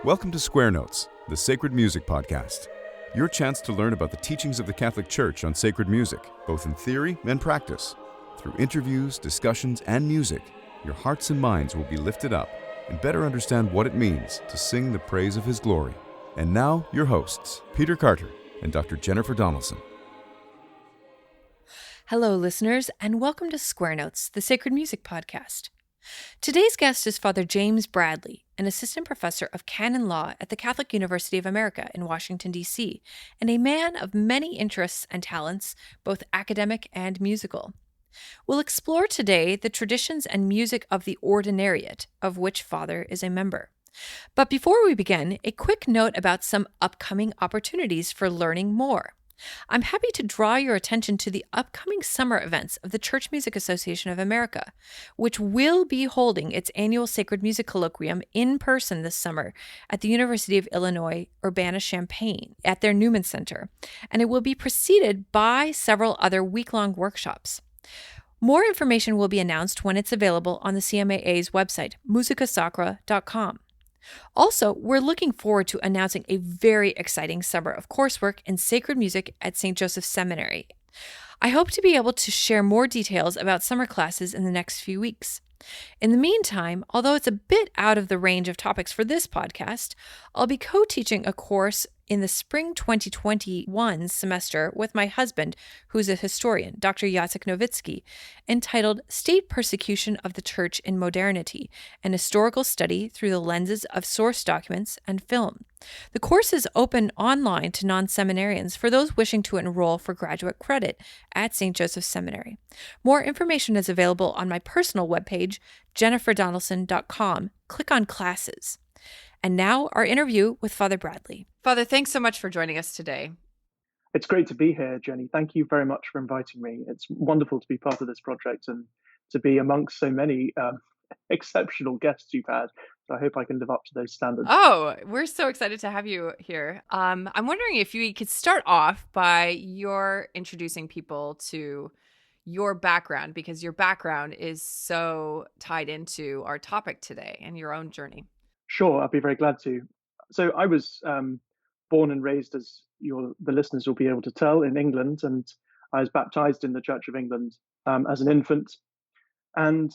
Welcome to Square Notes, the Sacred Music Podcast. Your chance to learn about the teachings of the Catholic Church on sacred music, both in theory and practice. Through interviews, discussions, and music, your hearts and minds will be lifted up and better understand what it means to sing the praise of His glory. And now, your hosts, Peter Carter and Dr. Jennifer Donaldson. Hello, listeners, and welcome to Square Notes, the Sacred Music Podcast. Today's guest is Father James Bradley, an assistant professor of canon law at the Catholic University of America in Washington, D.C., and a man of many interests and talents, both academic and musical. We'll explore today the traditions and music of the Ordinariate, of which Father is a member. But before we begin, a quick note about some upcoming opportunities for learning more. I'm happy to draw your attention to the upcoming summer events of the Church Music Association of America, which will be holding its annual Sacred Music Colloquium in person this summer at the University of Illinois Urbana-Champaign at their Newman Center, and it will be preceded by several other week-long workshops. More information will be announced when it's available on the CMAA's website, musicasacra.com. Also, we're looking forward to announcing a very exciting summer of coursework in sacred music at St. Joseph's Seminary. I hope to be able to share more details about summer classes in the next few weeks. In the meantime, although it's a bit out of the range of topics for this podcast, I'll be co-teaching a course in the spring 2021 semester with my husband, who's a historian, Dr. Jacek Nowicki, entitled State Persecution of the Church in Modernity, an historical study through the lenses of source documents and film. The course is open online to non-seminarians for those wishing to enroll for graduate credit at St. Joseph's Seminary. More information is available on my personal webpage, jenniferdonaldson.com. Click on classes. And now our interview with Father Bradley. Father, thanks so much for joining us today. It's great to be here, Jenny. Thank you very much for inviting me. It's wonderful to be part of this project and to be amongst so many exceptional guests you've had. So I hope I can live up to those standards. Oh, we're so excited to have you here. I'm wondering if you could start off by your introducing people to your background, because your background is so tied into our topic today and your own journey. Sure, I'd be very glad to. So I was born and raised, as the listeners will be able to tell, in England, and I was baptized in the Church of England as an infant. And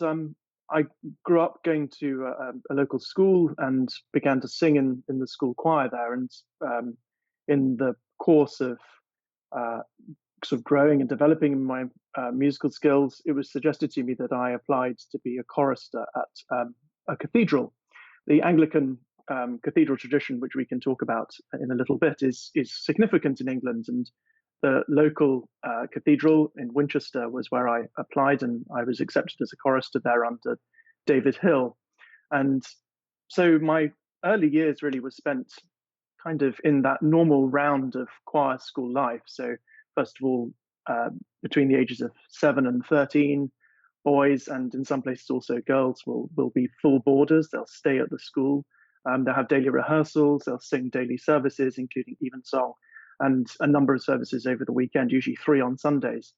I grew up going to a local school and began to sing in the school choir there. And in the course of sort of growing and developing my musical skills, it was suggested to me that I applied to be a chorister at a cathedral. The Anglican cathedral tradition, which we can talk about in a little bit, is significant in England. And the local cathedral in Winchester was where I applied, and I was accepted as a chorister there under David Hill. And so my early years really was spent kind of in that normal round of choir school life. So first of all, between the ages of 7 and 13, boys, and in some places also girls, will be full boarders. They'll stay at the school. They'll have daily rehearsals. They'll sing daily services, including evensong, and a number of services over the weekend, usually 3 on Sundays.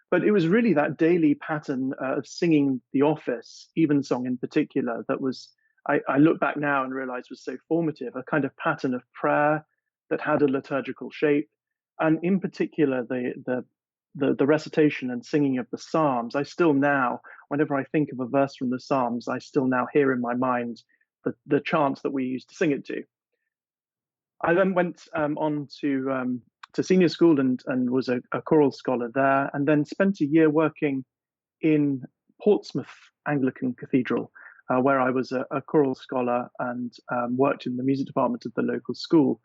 But it was really that daily pattern of singing the office, evensong in particular, that was, I look back now and realize was so formative, a kind of pattern of prayer that had a liturgical shape. And in particular, the recitation and singing of the Psalms. I still now, whenever I think of a verse from the Psalms, I still now hear in my mind the chant that we used to sing it to. I then went on to senior school and was a choral scholar there, and then spent a year working in Portsmouth Anglican Cathedral, where I was a choral scholar and worked in the music department of the local school.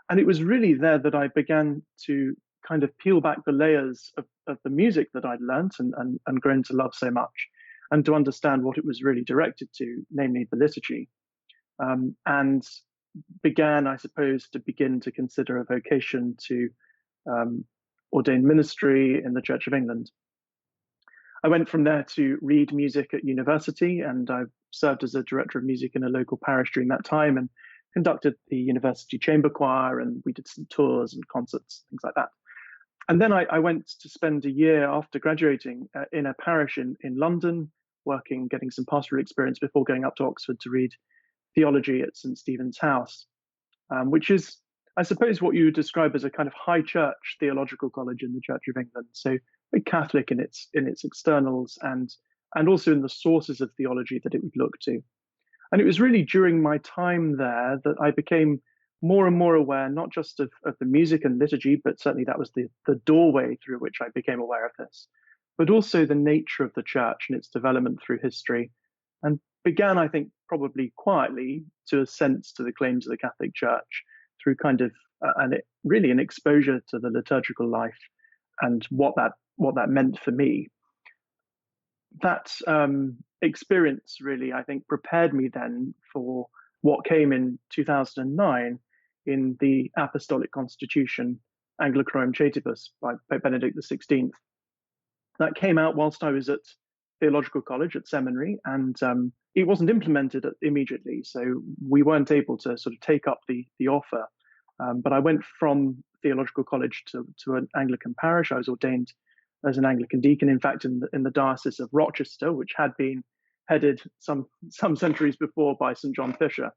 And it was really there that I began to kind of peel back the layers of the music that I'd learnt and grown to love so much, and to understand what it was really directed to, namely the liturgy. And began, I suppose, to consider a vocation to ordained ministry in the Church of England. I went from there to read music at university, and I served as a director of music in a local parish during that time, and conducted the university chamber choir, and we did some tours and concerts, things like that. And then I went to spend a year after graduating in a parish in London, getting some pastoral experience before going up to Oxford to read theology at St. Stephen's House, which is, I suppose, what you would describe as a kind of high church theological college in the Church of England. So very Catholic in its externals and also in the sources of theology that it would look to. And it was really during my time there that I became more and more aware, not just of the music and liturgy, but certainly that was the doorway through which I became aware of this, but also the nature of the church and its development through history, and began, I think, probably quietly to assent to the claims of the Catholic Church through kind of really an exposure to the liturgical life and what that meant for me. That experience really, I think, prepared me then for what came in 2009 in the Apostolic Constitution, Anglicanorum Chatibus, by Pope Benedict XVI. That came out whilst I was at theological college at seminary, and it wasn't implemented immediately, so we weren't able to sort of take up the offer. But I went from theological college to an Anglican parish. I was ordained as an Anglican deacon, in fact, in the Diocese of Rochester, which had been headed some centuries before by St. John Fisher,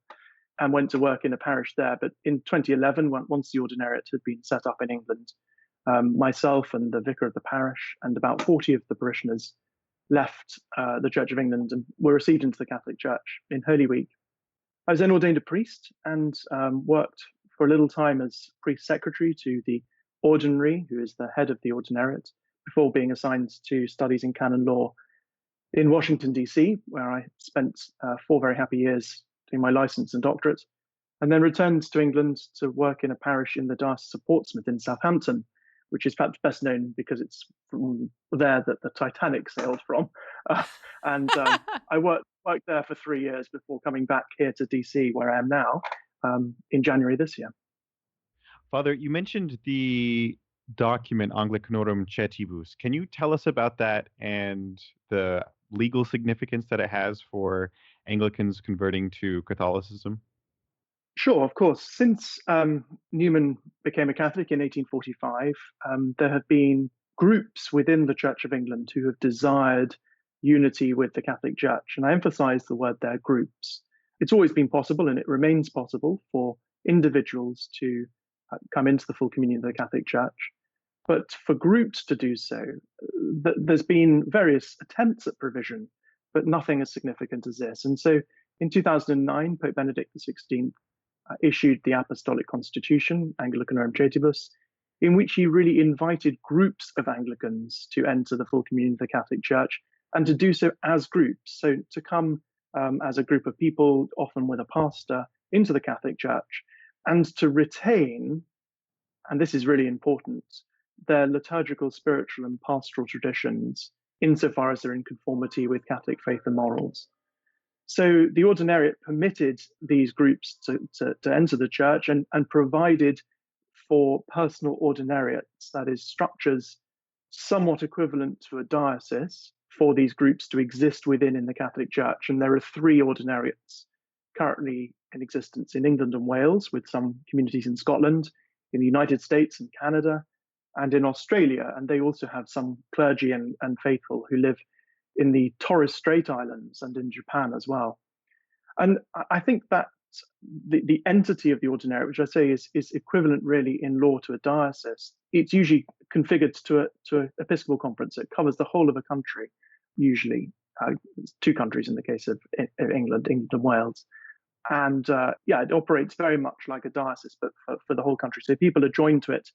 and went to work in a parish there. But in 2011, once the Ordinariate had been set up in England, myself and the vicar of the parish and about 40 of the parishioners left the Church of England and were received into the Catholic Church in Holy Week. I was then ordained a priest and worked for a little time as priest secretary to the ordinary, who is the head of the Ordinariate, before being assigned to studies in canon law in Washington, D.C., where I spent 4 very happy years doing my license and doctorate, and then returned to England to work in a parish in the Diocese of Portsmouth in Southampton, which is perhaps best known because it's from there that the Titanic sailed from. I worked there for 3 years before coming back here to DC, where I am now, in January this year. Father, you mentioned the document Anglicanorum Chatibus. Can you tell us about that and the legal significance that it has for Anglicans converting to Catholicism? Sure, of course. Since Newman became a Catholic in 1845, there have been groups within the Church of England who have desired unity with the Catholic Church. And I emphasize the word there, groups. It's always been possible, and it remains possible, for individuals to come into the full communion of the Catholic Church. But for groups to do so, there's been various attempts at provision, but nothing as significant as this. And so in 2009, Pope Benedict XVI issued the Apostolic Constitution, Anglicanorum Chatibus, in which he really invited groups of Anglicans to enter the full communion of the Catholic Church, and to do so as groups. So to come as a group of people, often with a pastor, into the Catholic Church, and to retain, and this is really important, their liturgical, spiritual, and pastoral traditions, insofar as they're in conformity with Catholic faith and morals. So the Ordinariate permitted these groups to enter the church and provided for personal ordinariates, that is, structures somewhat equivalent to a diocese, for these groups to exist within in the Catholic Church. And there are 3 ordinariates currently in existence in England and Wales, with some communities in Scotland, in the United States and Canada, and in Australia. And they also have some clergy and faithful who live in the Torres Strait Islands and in Japan as well. And I think that the entity of the Ordinariate, which I say is equivalent really in law to a diocese, it's usually configured to an episcopal conference. It covers the whole of a country, usually. 2 countries in the case of England and Wales. And it operates very much like a diocese, but for the whole country. So people are joined to it,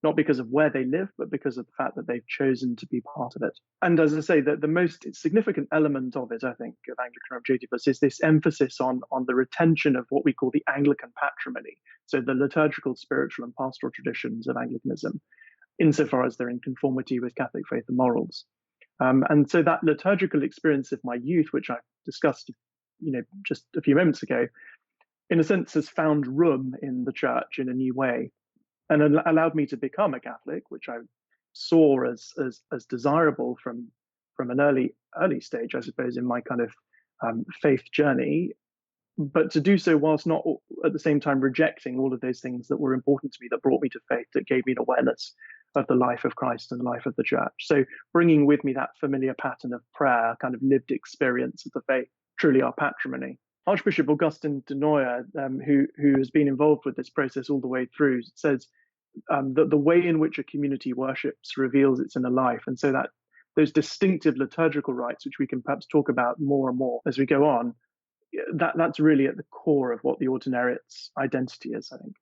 not because of where they live, but because of the fact that they've chosen to be part of it. And as I say, the most significant element of it, I think, of Anglicanorum Chatibus is this emphasis on the retention of what we call the Anglican patrimony, so the liturgical, spiritual, and pastoral traditions of Anglicanism, insofar as they're in conformity with Catholic faith and morals. And so that liturgical experience of my youth, which I discussed, just a few moments ago, in a sense has found room in the church in a new way, and allowed me to become a Catholic, which I saw as desirable from an early stage, I suppose, in my kind of faith journey, but to do so whilst not at the same time rejecting all of those things that were important to me, that brought me to faith, that gave me an awareness of the life of Christ and the life of the church. So bringing with me that familiar pattern of prayer, kind of lived experience of the faith, truly our patrimony. Archbishop Augustin de Noyer, who has been involved with this process all the way through, says that the way in which a community worships reveals its inner life. And so that those distinctive liturgical rites, which we can perhaps talk about more and more as we go on, that's really at the core of what the Ordinariate's identity is, I think.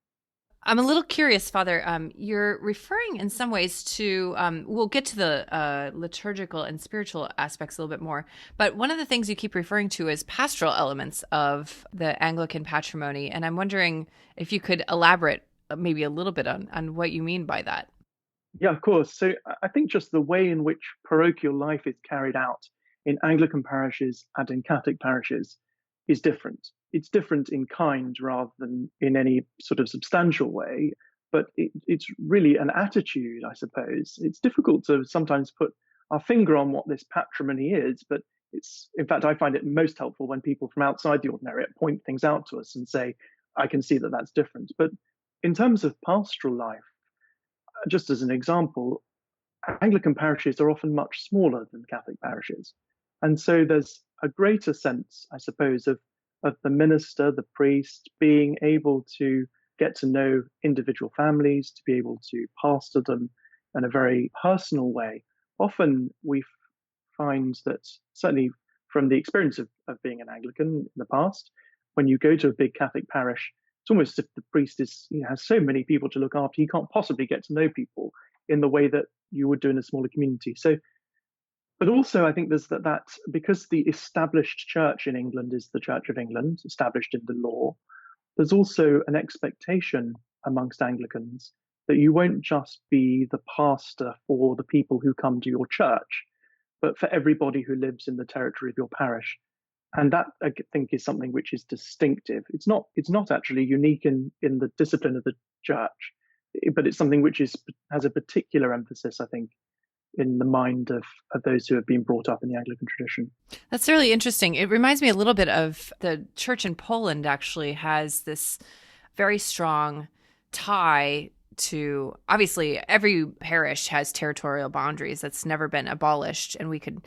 I'm a little curious, Father. You're referring in some ways to, we'll get to the liturgical and spiritual aspects a little bit more, but one of the things you keep referring to is pastoral elements of the Anglican patrimony. And I'm wondering if you could elaborate maybe a little bit on what you mean by that. Yeah, of course. So I think just the way in which parochial life is carried out in Anglican parishes and in Catholic parishes is different. It's different in kind rather than in any sort of substantial way, but it's really an attitude, I suppose. It's difficult to sometimes put our finger on what this patrimony is, but in fact, I find it most helpful when people from outside the Ordinariate point things out to us and say, I can see that that's different. But in terms of pastoral life, just as an example, Anglican parishes are often much smaller than Catholic parishes. And so there's a greater sense, I suppose, of the minister, the priest, being able to get to know individual families, to be able to pastor them in a very personal way. Often we find that, certainly from the experience of being an Anglican in the past, when you go to a big Catholic parish, it's almost as if the priest has so many people to look after, he can't possibly get to know people in the way that you would do in a smaller community. So, but also I think there's that because the established church in England is the Church of England, established in the law, there's also an expectation amongst Anglicans that you won't just be the pastor for the people who come to your church, but for everybody who lives in the territory of your parish. And that, I think, is something which is distinctive. It's not actually unique in the discipline of the church, but it's something which has a particular emphasis, I think, in the mind of those who have been brought up in the Anglican tradition. That's really interesting. It reminds me a little bit of the church in Poland actually has this very strong tie to, obviously every parish has territorial boundaries. That's never been abolished. And we could,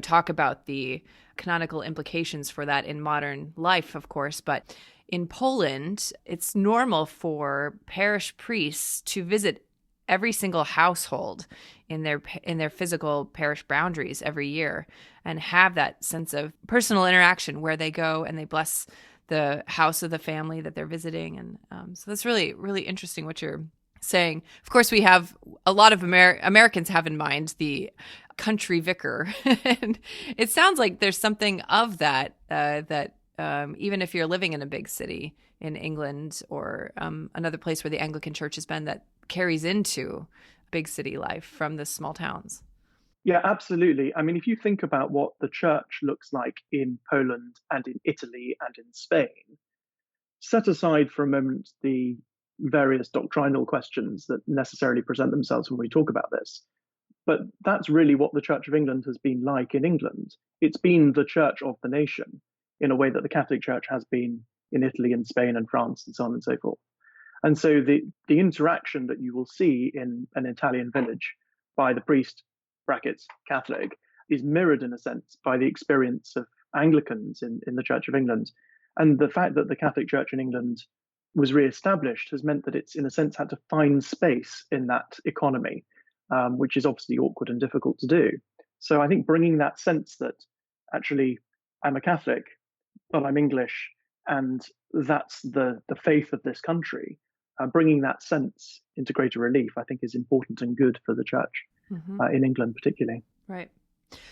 talk about the canonical implications for that in modern life, of course. But in Poland, it's normal for parish priests to visit every single household in their physical parish boundaries every year and have that sense of personal interaction where they go and they bless the house of the family that they're visiting. And so that's really, really interesting what you're saying. Of course, we have a lot of Americans have in mind the country vicar. And it sounds like there's something of that, even if you're living in a big city in England or another place where the Anglican Church has been, that carries into big city life from the small towns. Yeah, absolutely. I mean, if you think about what the church looks like in Poland and in Italy and in Spain, set aside for a moment the various doctrinal questions that necessarily present themselves when we talk about this. But that's really what the Church of England has been like in England. It's been the church of the nation in a way that the Catholic Church has been in Italy and Spain and France and so on and so forth. And so the interaction that you will see in an Italian village by the priest, brackets, Catholic, is mirrored in a sense by the experience of Anglicans in the Church of England. And the fact that the Catholic Church in England was re-established has meant that it's, in a sense, had to find space in that economy, which is obviously awkward and difficult to do. So I think bringing that sense that actually I'm a Catholic, but I'm English, and that's the faith of this country, bringing that sense into greater relief, I think, is important and good for the church in England particularly. Right.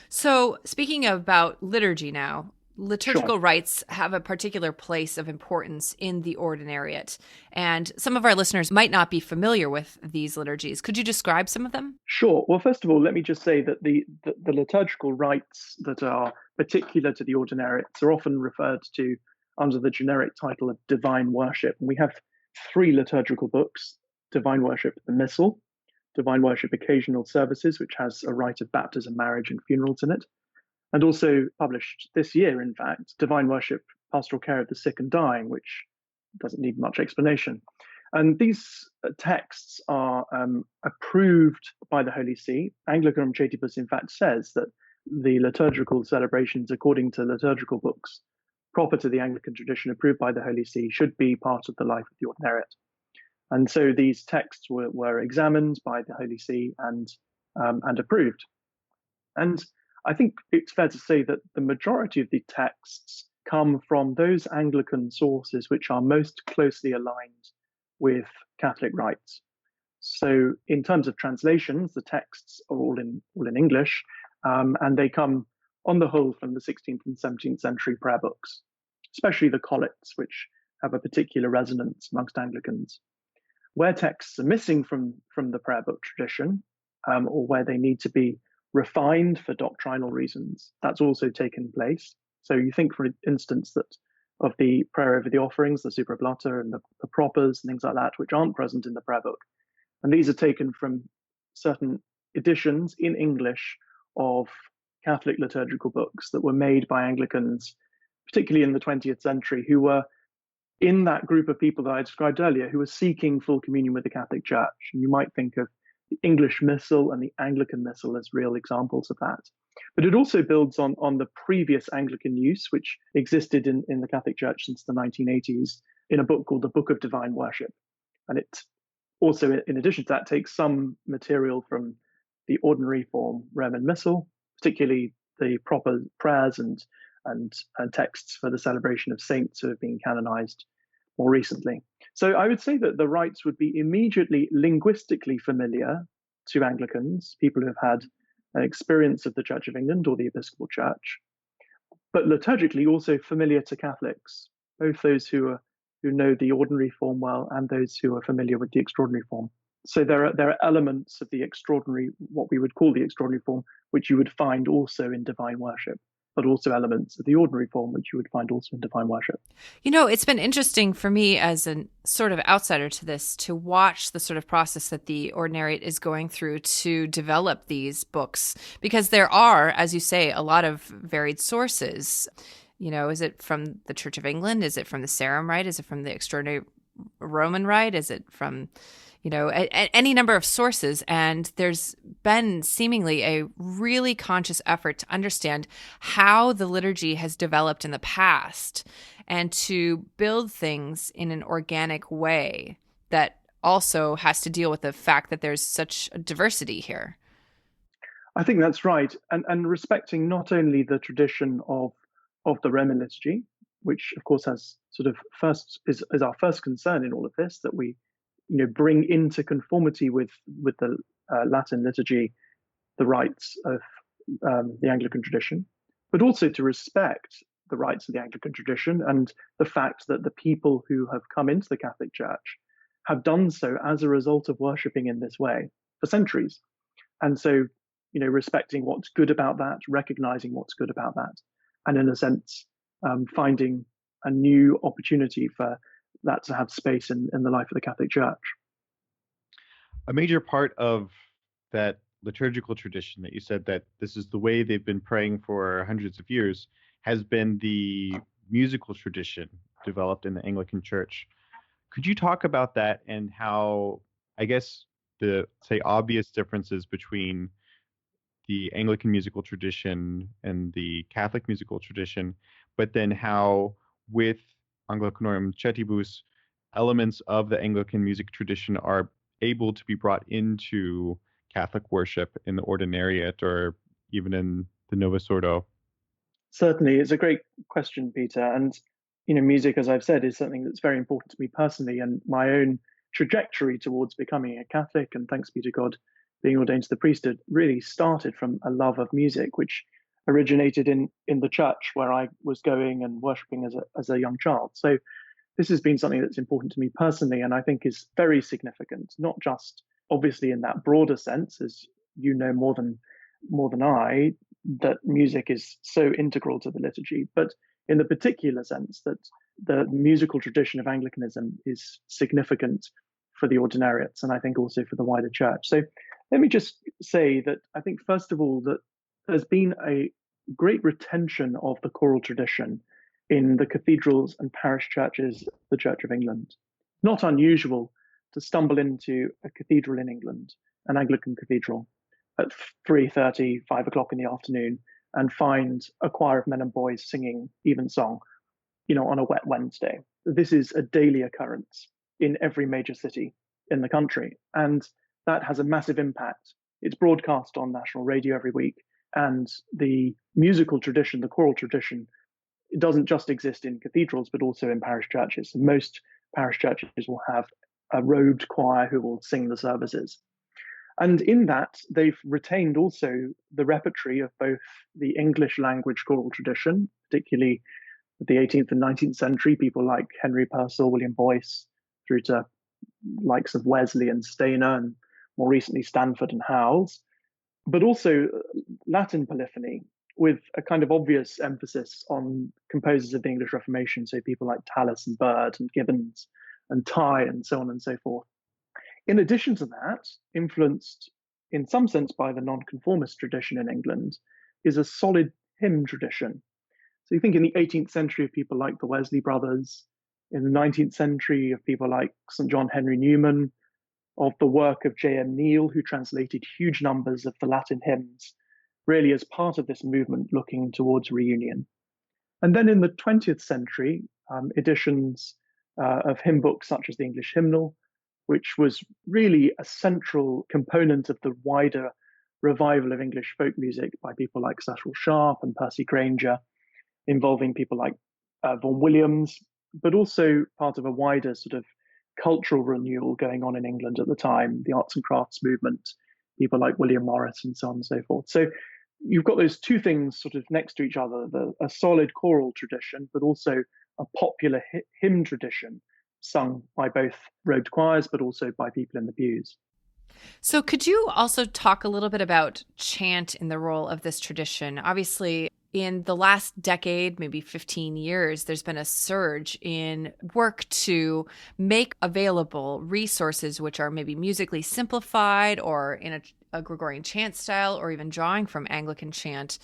So speaking about liturgy now, liturgical rites have a particular place of importance in the Ordinariate, and some of our listeners might not be familiar with these liturgies. Could you describe some of them? Sure. Well, first of all, let me just say that the liturgical rites that are particular to the Ordinariates are often referred to under the generic title of divine worship. And we have 3 liturgical books: Divine Worship, the Missal; Divine Worship, Occasional Services, which has a rite of baptism, marriage, and funerals in it; and also published this year, in fact, Divine Worship, Pastoral Care of the Sick and Dying, which doesn't need much explanation. And these texts are approved by the Holy See. Anglican Chapter, in fact, says that the liturgical celebrations, according to liturgical books, proper to the Anglican tradition, approved by the Holy See, should be part of the life of the Ordinariate. And so these texts were examined by the Holy See and approved. And I think it's fair to say that the majority of the texts come from those Anglican sources which are most closely aligned with Catholic rites. So in terms of translations, the texts are all in English, and they come on the whole from the 16th and 17th century prayer books, especially the collects, which have a particular resonance amongst Anglicans. Where texts are missing from the prayer book tradition, or where they need to be refined for doctrinal reasons, that's also taken place. So you think, for instance, that of the prayer over the offerings, the suprablata and the propers and things like that, which aren't present in the prayer book. And these are taken from certain editions in English of Catholic liturgical books that were made by Anglicans, particularly in the 20th century, who were in that group of people that I described earlier, who were seeking full communion with the Catholic Church. And you might think of the English Missal and the Anglican Missal as real examples of that. But it also builds on the previous Anglican use, which existed in the Catholic Church since the 1980s, in a book called the Book of Divine Worship. And it also, in addition to that, takes some material from the ordinary form Roman Missal, particularly the proper prayers and texts for the celebration of saints who have been canonized more recently. So I would say that the rites would be immediately linguistically familiar to Anglicans, people who have had an experience of the Church of England or the Episcopal Church, but liturgically also familiar to Catholics, both those who know the ordinary form well and those who are familiar with the extraordinary form. So there are elements of the extraordinary, what we would call the extraordinary form, which you would find also in divine worship, but also elements of the ordinary form, which you would find also in divine worship. You know, it's been interesting for me as a sort of outsider to this to watch the sort of process that the Ordinariate is going through to develop these books, because there are, as you say, a lot of varied sources. You know, is it from the Church of England? Is it from the Sarum Rite? Is it from the Extraordinary Roman Rite? Is it from, any number of sources? And there's been seemingly a really conscious effort to understand how the liturgy has developed in the past and to build things in an organic way that also has to deal with the fact that there's such a diversity here. I think that's right. And respecting not only the tradition of the Roman liturgy, which of course has sort of is our first concern in all of this, that we bring into conformity with the Latin liturgy the rites of the Anglican tradition, but also to respect the rites of the Anglican tradition and the fact that the people who have come into the Catholic Church have done so as a result of worshipping in this way for centuries. And so, respecting what's good about that, recognizing what's good about that, and in a sense, finding a new opportunity for that to have space in the life of the Catholic Church. A major part of that liturgical tradition that you said that this is the way they've been praying for hundreds of years has been the musical tradition developed in the Anglican Church. Could you talk about that and how, I guess, the, say, obvious differences between the Anglican musical tradition and the Catholic musical tradition, but then how with Anglicanorum Cetibus, elements of the Anglican music tradition are able to be brought into Catholic worship in the Ordinariate or even in the Novus Ordo? Certainly, it's a great question, Peter. And, music, as I've said, is something that's very important to me personally, and my own trajectory towards becoming a Catholic, and thanks be to God, being ordained to the priesthood, really started from a love of music, which originated in the church where I was going and worshipping as a young child. So this has been something that's important to me personally, and I think is very significant, not just obviously in that broader sense, as you know more than I, that music is so integral to the liturgy, but in the particular sense that the musical tradition of Anglicanism is significant for the Ordinariates, and I think also for the wider church. So let me just say that I think, first of all, that there's been a great retention of the choral tradition in the cathedrals and parish churches of the Church of England. Not unusual to stumble into a cathedral in England, an Anglican cathedral, at 3:30, 5 o'clock in the afternoon, and find a choir of men and boys singing evensong on a wet Wednesday. This is a daily occurrence in every major city in the country. And that has a massive impact. It's broadcast on national radio every week. And the musical tradition, the choral tradition, it doesn't just exist in cathedrals, but also in parish churches. Most parish churches will have a robed choir who will sing the services. And in that, they've retained also the repertory of both the English language choral tradition, particularly the 18th and 19th century, people like Henry Purcell, William Boyce, through to likes of Wesley and Stainer, and more recently Stanford and Howells, but also Latin polyphony with a kind of obvious emphasis on composers of the English Reformation, so people like Tallis and Byrd and Gibbons and Tye and so on and so forth. In addition to that, influenced in some sense by the nonconformist tradition in England, is a solid hymn tradition. So you think in the 18th century of people like the Wesley brothers, in the 19th century of people like St. John Henry Newman, of the work of J.M. Neale, who translated huge numbers of the Latin hymns, really as part of this movement looking towards reunion. And then in the 20th century, editions of hymn books such as the English Hymnal, which was really a central component of the wider revival of English folk music by people like Cecil Sharp and Percy Grainger, involving people like Vaughan Williams, but also part of a wider sort of cultural renewal going on in England at the time, the arts and crafts movement, people like William Morris and so on and so forth. So you've got those two things sort of next to each other, a solid choral tradition, but also a popular hymn tradition sung by both robed choirs, but also by people in the pews. So could you also talk a little bit about chant in the role of this tradition? Obviously, in the last decade, maybe 15 years, there's been a surge in work to make available resources which are maybe musically simplified or in a Gregorian chant style, or even drawing from Anglican chant,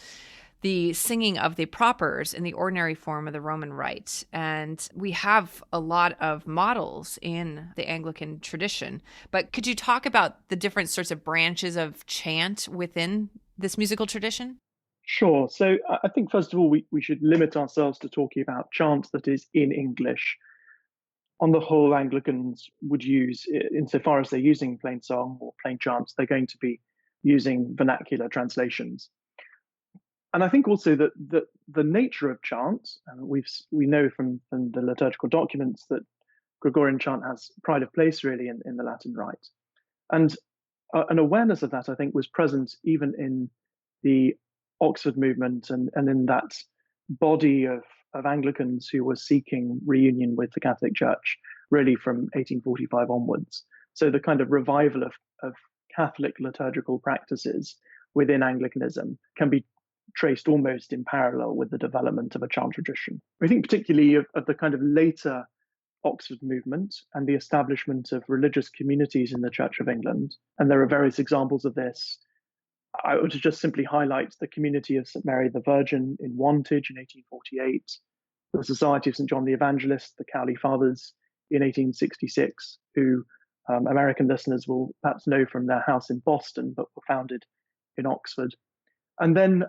the singing of the propers in the ordinary form of the Roman rite. And we have a lot of models in the Anglican tradition. But could you talk about the different sorts of branches of chant within this musical tradition? Sure. So I think, first of all, we should limit ourselves to talking about chant that is in English. On the whole, Anglicans would use, insofar as they're using plain song or plain chants, they're going to be using vernacular translations. And I think also that the nature of chant, and we know from the liturgical documents that Gregorian chant has pride of place really in the Latin rite. And an awareness of that, I think, was present even in the Oxford movement and in that body of Anglicans who were seeking reunion with the Catholic Church, really from 1845 onwards. So the kind of revival of Catholic liturgical practices within Anglicanism can be traced almost in parallel with the development of a chant tradition. I think particularly of the kind of later Oxford movement and the establishment of religious communities in the Church of England. And there are various examples of this. I would just simply highlight the community of St. Mary the Virgin in Wantage in 1848, the Society of St. John the Evangelist, the Cowley Fathers in 1866, who American listeners will perhaps know from their house in Boston, but were founded in Oxford. And then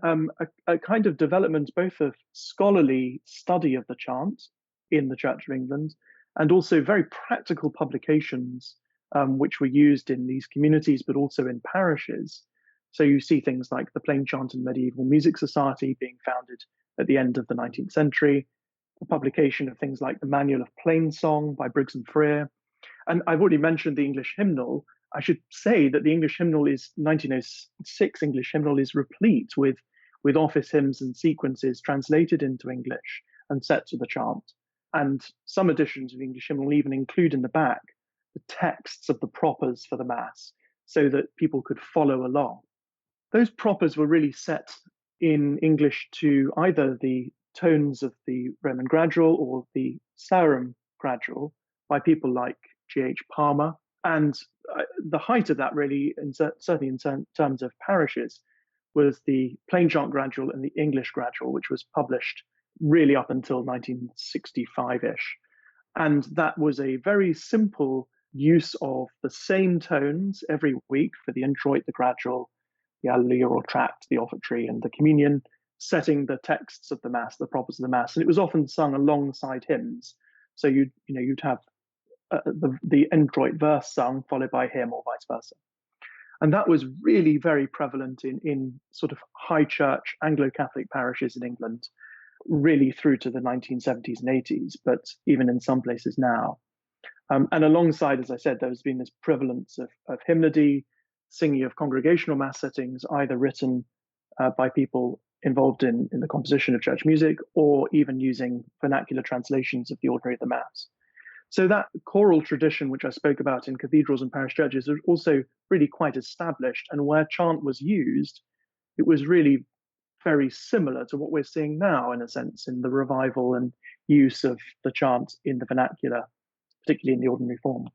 a kind of development both of scholarly study of the chant in the Church of England and also very practical publications which were used in these communities, but also in parishes. So you see things like the Plain Chant and Medieval Music Society being founded at the end of the 19th century, the publication of things like the Manual of Plain Song by Briggs and Freer. And I've already mentioned the English hymnal. I should say that the English hymnal 1906 English hymnal is replete with office hymns and sequences translated into English and set to the chant. And some editions of the English hymnal even include in the back the texts of the propers for the Mass so that people could follow along. Those propers were really set in English to either the tones of the Roman gradual or the Sarum gradual by people like G.H. Palmer. And the height of that really, certainly in terms of parishes, was the plain chant gradual and the English gradual, which was published really up until 1965-ish. And that was a very simple use of the same tones every week for the introit, the gradual, the Alleluia or tract, the offertory, and the communion, setting the texts of the Mass, the propers of the Mass, and it was often sung alongside hymns. So you'd have the introit verse sung followed by hymn or vice versa. And that was really very prevalent in sort of high church Anglo-Catholic parishes in England, really through to the 1970s and 80s, but even in some places now. And alongside, as I said, there's been this prevalence of hymnody, singing of congregational Mass settings, either written by people involved in the composition of church music, or even using vernacular translations of the ordinary of the Mass. So that choral tradition, which I spoke about in cathedrals and parish churches, is also really quite established. And where chant was used, it was really very similar to what we're seeing now, in a sense, in the revival and use of the chant in the vernacular, particularly in the ordinary form.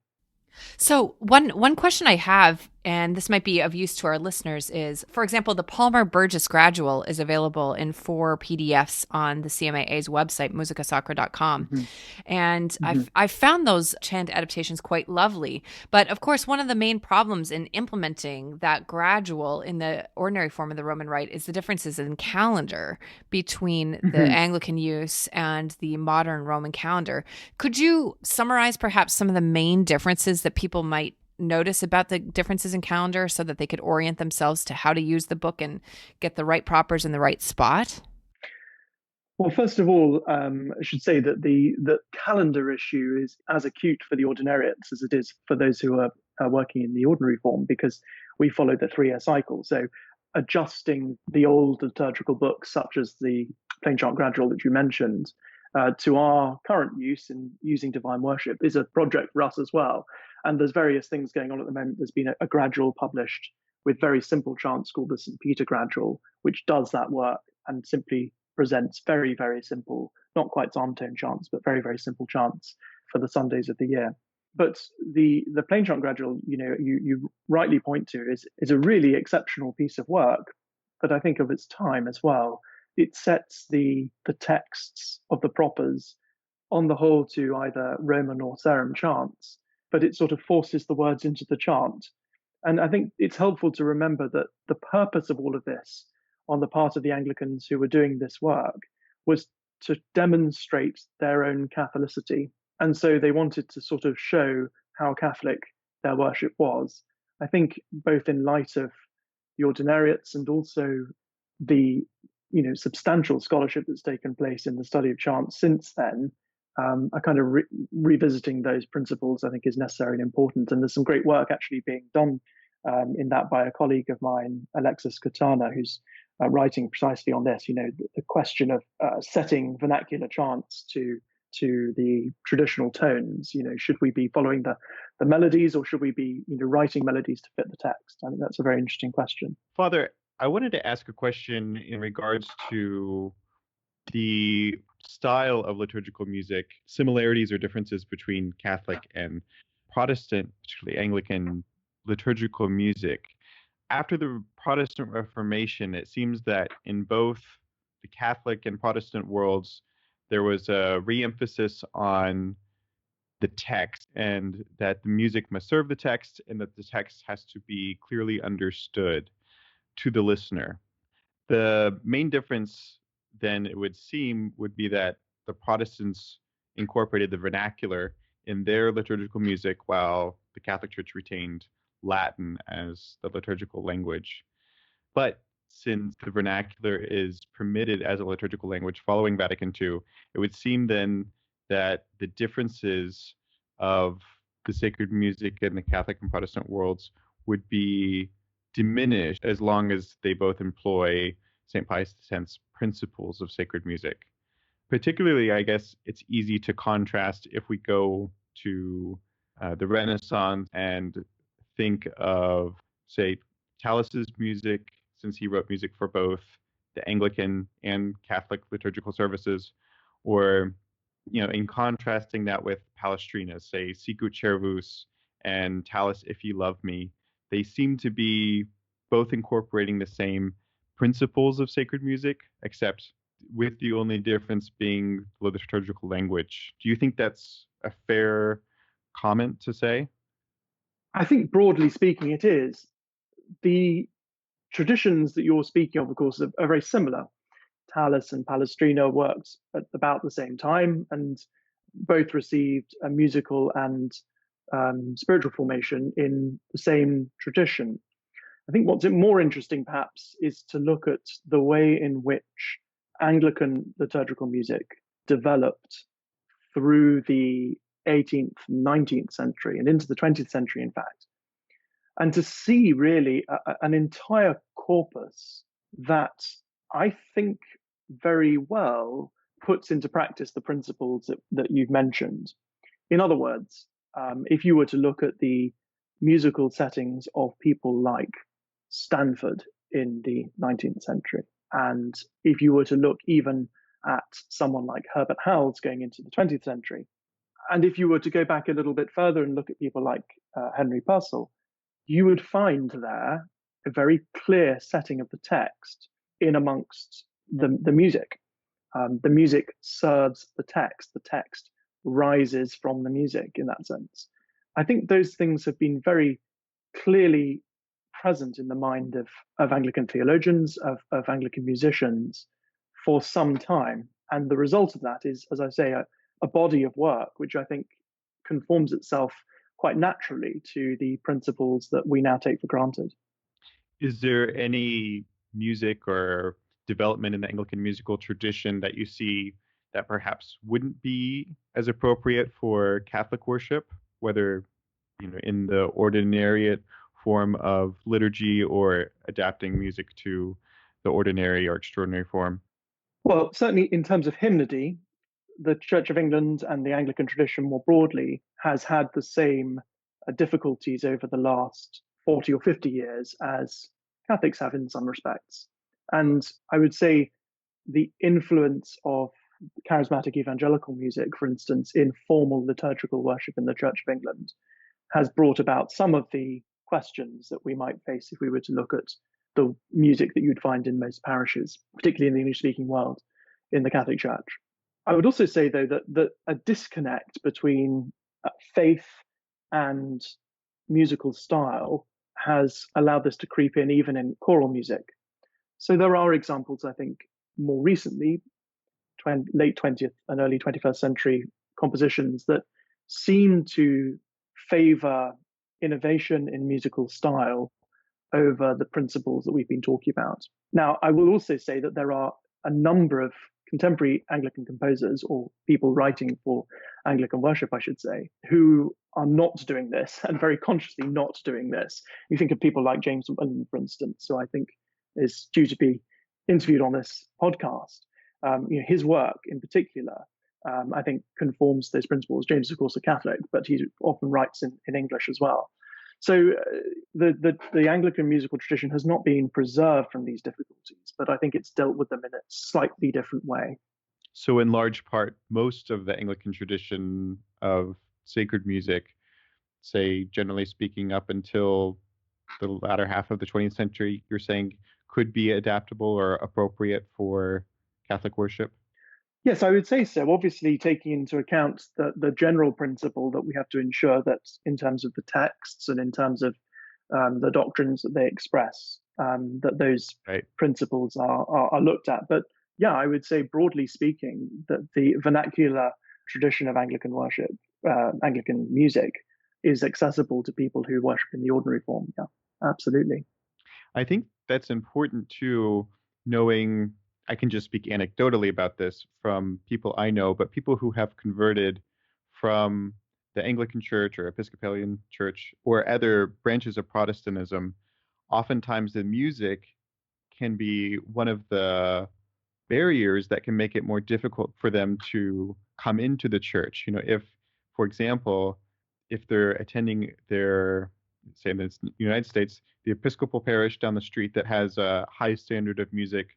So one question I have, and this might be of use to our listeners, is, for example, the Palmer Burgess Gradual is available in 4 PDFs on the CMAA's website, musicasacra.com. Mm-hmm. And I've found those chant adaptations quite lovely. But of course, one of the main problems in implementing that gradual in the ordinary form of the Roman Rite is the differences in calendar between the Anglican use and the modern Roman calendar. Could you summarize perhaps some of the main differences that people might notice about the differences in calendar so that they could orient themselves to how to use the book and get the right propers in the right spot? Well, first of all, I should say that the calendar issue is as acute for the ordinariates as it is for those who are working in the ordinary form, because we follow the 3-year cycle. So adjusting the old liturgical books, such as the Plain Chant Gradual that you mentioned, to our current use in using divine worship is a project for us as well. And there's various things going on at the moment. There's been a gradual published with very simple chants called the St. Peter Gradual, which does that work and simply presents very, very simple, not quite psalm tone chants, but very, very simple chants for the Sundays of the year. But the Plain Chant Gradual, you rightly point to, is a really exceptional piece of work, but I think of its time as well. It sets the texts of the propers on the whole to either Roman or Sarum chants, but it sort of forces the words into the chant. And I think it's helpful to remember that the purpose of all of this on the part of the Anglicans who were doing this work was to demonstrate their own Catholicity. And so they wanted to sort of show how Catholic their worship was. I think both in light of the Ordinariates and also the substantial scholarship that's taken place in the study of chant since then, a kind of revisiting those principles, I think, is necessary and important. And there's some great work actually being done in that by a colleague of mine, Alexis Katana, who's writing precisely on this. The question of setting vernacular chants to the traditional tones. Should we be following the melodies, or should we be writing melodies to fit the text? I think that's a very interesting question. Father, I wanted to ask a question in regards to the style of liturgical music, similarities or differences between Catholic and Protestant, particularly Anglican liturgical music. After the Protestant Reformation, it seems that in both the Catholic and Protestant worlds, there was a re-emphasis on the text, and that the music must serve the text, and that the text has to be clearly understood to the listener. The main difference, then, it would seem, would be that the Protestants incorporated the vernacular in their liturgical music, while the Catholic Church retained Latin as the liturgical language. But since the vernacular is permitted as a liturgical language following Vatican II, it would seem then that the differences of the sacred music in the Catholic and Protestant worlds would be diminished as long as they both employ St. Pius X's principles of sacred music. Particularly, I guess it's easy to contrast if we go to the Renaissance and think of, say, Tallis's music, since he wrote music for both the Anglican and Catholic liturgical services, or in contrasting that with Palestrina's, say, Sicut Cervus and Tallis If Ye Love Me, they seem to be both incorporating the same principles of sacred music, except with the only difference being the liturgical language. Do you think that's a fair comment to say? I think broadly speaking, it is. The traditions that you're speaking of course, are very similar. Tallis and Palestrina worked at about the same time, and both received a musical and spiritual formation in the same tradition. I think what's more interesting, perhaps, is to look at the way in which Anglican liturgical music developed through the 18th, 19th century, and into the 20th century, in fact, and to see really an entire corpus that I think very well puts into practice the principles that you've mentioned. In other words, if you were to look at the musical settings of people like Stanford in the 19th century, and if you were to look even at someone like Herbert Howells going into the 20th century, and if you were to go back a little bit further and look at people like Henry Purcell, you would find there a very clear setting of the text in amongst the music. The music serves the text rises from the music in that sense. I think those things have been very clearly present in the mind of Anglican theologians, of Anglican musicians for some time. And the result of that is, as I say, a body of work which I think conforms itself quite naturally to the principles that we now take for granted. Is there any music or development in the Anglican musical tradition that you see that perhaps wouldn't be as appropriate for Catholic worship, whether in the ordinariate form of liturgy or adapting music to the ordinary or extraordinary form? Well, certainly in terms of hymnody, the Church of England and the Anglican tradition more broadly has had the same difficulties over the last 40 or 50 years as Catholics have in some respects. And I would say the influence of charismatic evangelical music, for instance, in formal liturgical worship in the Church of England, has brought about some of the questions that we might face if we were to look at the music that you'd find in most parishes, particularly in the English-speaking world, in the Catholic Church. I would also say, though, that a disconnect between faith and musical style has allowed this to creep in even in choral music. So there are examples, I think, more recently, late 20th and early 21st century compositions that seem to favor innovation in musical style over the principles that we've been talking about. Now, I will also say that there are a number of contemporary Anglican composers, or people writing for Anglican worship, I should say, who are not doing this, and very consciously not doing this. You think of people like James Mullen, for instance, who I think is due to be interviewed on this podcast. His work in particular, I think, conforms to those principles. James is, of course, a Catholic, but he often writes in English as well. So the Anglican musical tradition has not been preserved from these difficulties, but I think it's dealt with them in a slightly different way. So in large part, most of the Anglican tradition of sacred music, say, generally speaking, up until the latter half of the 20th century, you're saying could be adaptable or appropriate for Catholic worship? Yes, I would say so. Obviously, taking into account the general principle that we have to ensure that in terms of the texts and in terms of the doctrines that they express, that those principles are looked at. But yeah, I would say broadly speaking that the vernacular tradition of Anglican worship, Anglican music, is accessible to people who worship in the ordinary form. Yeah, absolutely. I think that's important too, knowing, I can just speak anecdotally about this from people I know, but people who have converted from the Anglican Church or Episcopalian Church or other branches of Protestantism, oftentimes the music can be one of the barriers that can make it more difficult for them to come into the church. If, for example, if they're attending their, say in the United States, the Episcopal parish down the street that has a high standard of music,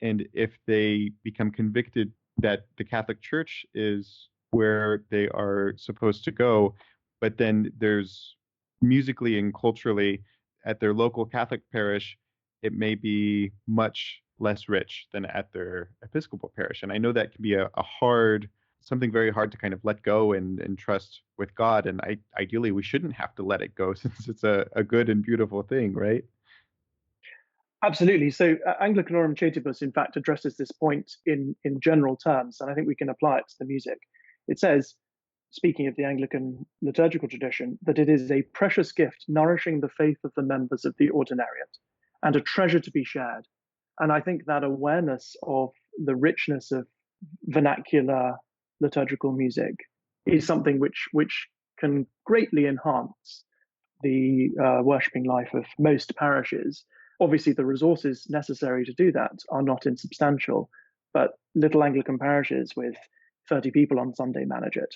and if they become convicted that the Catholic Church is where they are supposed to go, but then there's musically and culturally at their local Catholic parish, it may be much less rich than at their Episcopal parish. And I know that can be something very hard to kind of let go and trust with God. And ideally, we shouldn't have to let it go since it's a good and beautiful thing, right? Absolutely. So Anglicanorum Cetibus, in fact, addresses this point in general terms, and I think we can apply it to the music. It says, speaking of the Anglican liturgical tradition, that it is a precious gift nourishing the faith of the members of the Ordinariate and a treasure to be shared. And I think that awareness of the richness of vernacular liturgical music is something which can greatly enhance the worshipping life of most parishes. Obviously, the resources necessary to do that are not insubstantial, but little Anglican parishes with 30 people on Sunday manage it.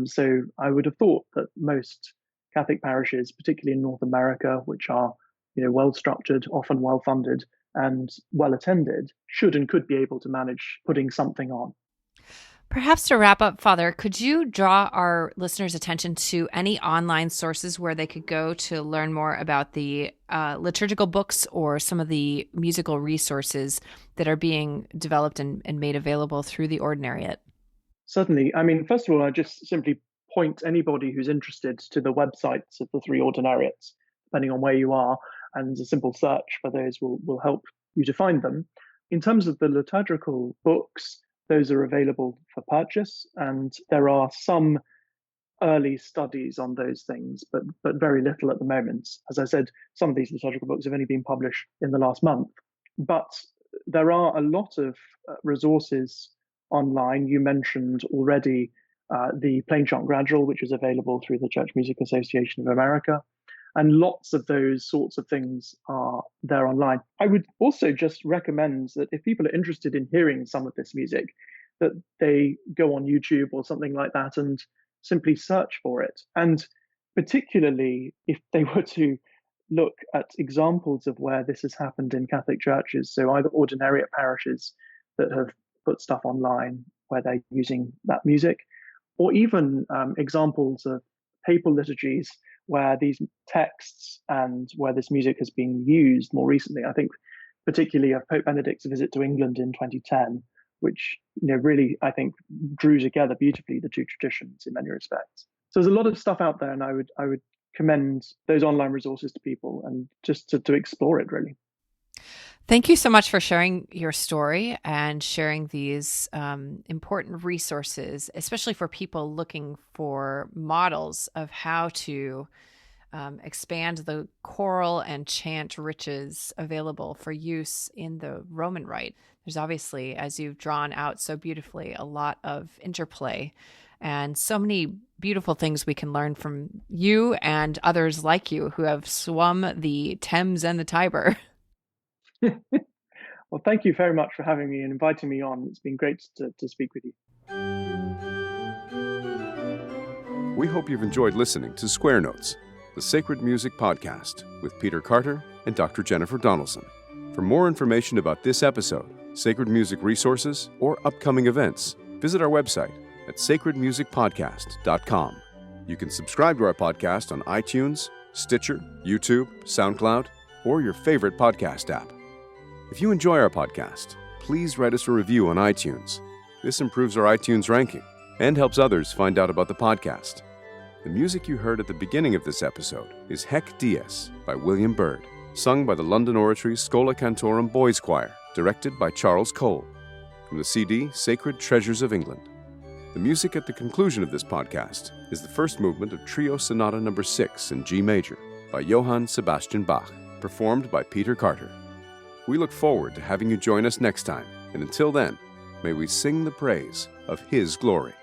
So I would have thought that most Catholic parishes, particularly in North America, which are well structured, often well funded, and well attended, should and could be able to manage putting something on. Perhaps to wrap up, Father, could you draw our listeners' attention to any online sources where they could go to learn more about the liturgical books or some of the musical resources that are being developed and made available through the Ordinariate? Certainly. I mean, first of all, I just simply point anybody who's interested to the websites of the three Ordinariates, depending on where you are, and a simple search for those will help you to find them. In terms of the liturgical books, those are available for purchase, and there are some early studies on those things, but very little at the moment. As I said, some of these liturgical books have only been published in the last month, but there are a lot of resources online. You mentioned already the Plain Chant Gradual, which is available through the Church Music Association of America. And lots of those sorts of things are there online. I would also just recommend that if people are interested in hearing some of this music, that they go on YouTube or something like that and simply search for it. And particularly if they were to look at examples of where this has happened in Catholic churches, so either Ordinariate parishes that have put stuff online where they're using that music, or even examples of papal liturgies where these texts and where this music has been used more recently. I think particularly of Pope Benedict's visit to England in 2010, which really, I think, drew together beautifully the two traditions in many respects. So there's a lot of stuff out there, and I would commend those online resources to people and just to explore it, really. Thank you so much for sharing your story and sharing these important resources, especially for people looking for models of how to expand the choral and chant riches available for use in the Roman Rite. There's obviously, as you've drawn out so beautifully, a lot of interplay and so many beautiful things we can learn from you and others like you who have swum the Thames and the Tiber. Well, thank you very much for having me and inviting me on. It's been great to speak with you. We hope you've enjoyed listening to Square Notes, the Sacred Music Podcast with Peter Carter and Dr. Jennifer Donaldson. For more information about this episode, sacred music resources, or upcoming events, visit our website at sacredmusicpodcast.com. You can subscribe to our podcast on iTunes, Stitcher, YouTube, SoundCloud, or your favorite podcast app. If you enjoy our podcast, please write us a review on iTunes. This improves our iTunes ranking and helps others find out about the podcast. The music you heard at the beginning of this episode is Hec Dies by William Byrd, sung by the London Oratory's Schola Cantorum Boys Choir, directed by Charles Cole, from the CD Sacred Treasures of England. The music at the conclusion of this podcast is the first movement of Trio Sonata No. 6 in G major by Johann Sebastian Bach, performed by Peter Carter. We look forward to having you join us next time, and until then, may we sing the praise of His glory.